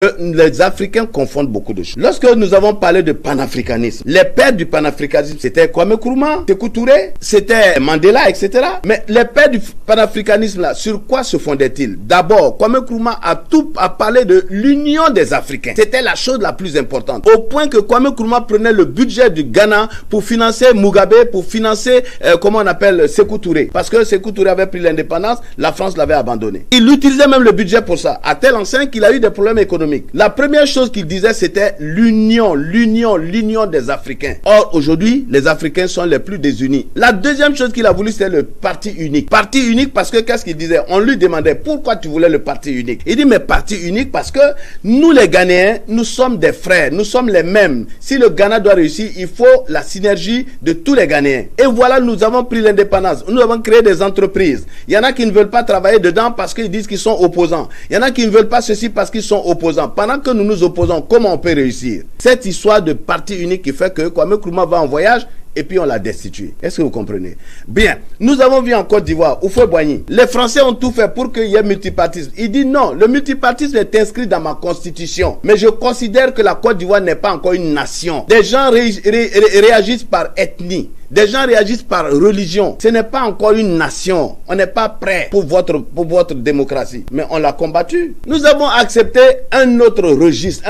Les Africains confondent beaucoup de choses. Lorsque nous avons parlé de panafricanisme, les pères du panafricanisme, c'était Kwame Nkrumah, Sékou Touré, c'était Mandela, etc. Mais les pères du panafricanisme, là, sur quoi se fondaient-ils? D'abord, Kwame Nkrumah a parlé de l'union des Africains. C'était la chose la plus importante. Au point que Kwame Nkrumah prenait le budget du Ghana pour financer Mugabe, pour financer, comment on appelle, Sékou Touré. Parce que Sékou Touré avait pris l'indépendance, la France l'avait abandonné. Il utilisait même le budget pour ça, à tel enseigne qu'il a eu des problèmes économiques. La première chose qu'il disait, c'était l'union des Africains. Or, aujourd'hui, les Africains sont les plus désunis. La deuxième chose qu'il a voulu, c'était le parti unique. Parti unique parce que, qu'est-ce qu'il disait? On lui demandait, pourquoi tu voulais le parti unique? Il dit, mais parti unique parce que nous, les Ghanéens, nous sommes des frères, nous sommes les mêmes. Si le Ghana doit réussir, il faut la synergie de tous les Ghanéens. Et voilà, nous avons pris l'indépendance. Nous avons créé des entreprises. Il y en a qui ne veulent pas travailler dedans parce qu'ils disent qu'ils sont opposants. Il y en a qui ne veulent pas ceci parce qu'ils sont opposants. Pendant que nous nous opposons, comment on peut réussir? Cette histoire de parti unique qui fait que Kwame Nkrumah va en voyage et puis on l'a destitué. Est-ce que vous comprenez? Bien, nous avons vu en Côte d'Ivoire, Houphouët-Boigny, les Français ont tout fait pour qu'il y ait multipartisme. Il dit non, le multipartisme est inscrit dans ma constitution. Mais je considère que la Côte d'Ivoire n'est pas encore une nation. Des gens réagissent par ethnie. Des gens réagissent par religion. Ce n'est pas encore une nation. On n'est pas prêt pour votre démocratie. Mais on l'a combattu. Nous avons accepté un autre registre,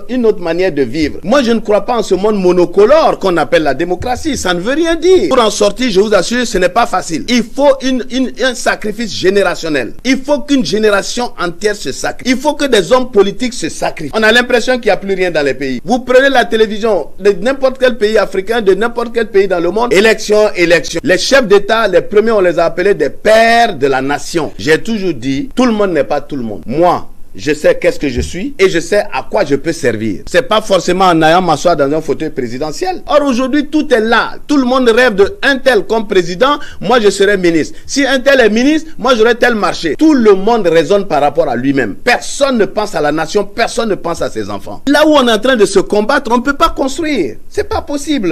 une autre manière de vivre. Moi, je ne crois pas en ce monde monocolore qu'on appelle la démocratie. Ça ne veut rien dire. Pour en sortir, je vous assure, ce n'est pas facile. Il faut un sacrifice générationnel. Il faut qu'une génération entière se sacrifie. Il faut que des hommes politiques se sacrifient. On a l'impression qu'il n'y a plus rien dans les pays. Vous prenez la télévision de n'importe quel pays africain, de n'importe quel pays dans le monde. Élection. Les chefs d'État, les premiers, on les a appelés des pères de la nation. J'ai toujours dit, tout le monde n'est pas tout le monde. Moi, je sais qu'est-ce que je suis et je sais à quoi je peux servir. C'est pas forcément en allant m'asseoir dans un fauteuil présidentiel. Or aujourd'hui, tout est là. Tout le monde rêve de un tel comme président. Moi, je serai ministre. Si un tel est ministre, moi, j'aurai tel marché. Tout le monde raisonne par rapport à lui-même. Personne ne pense à la nation. Personne ne pense à ses enfants. Là où on est en train de se combattre, on ne peut pas construire. C'est pas possible.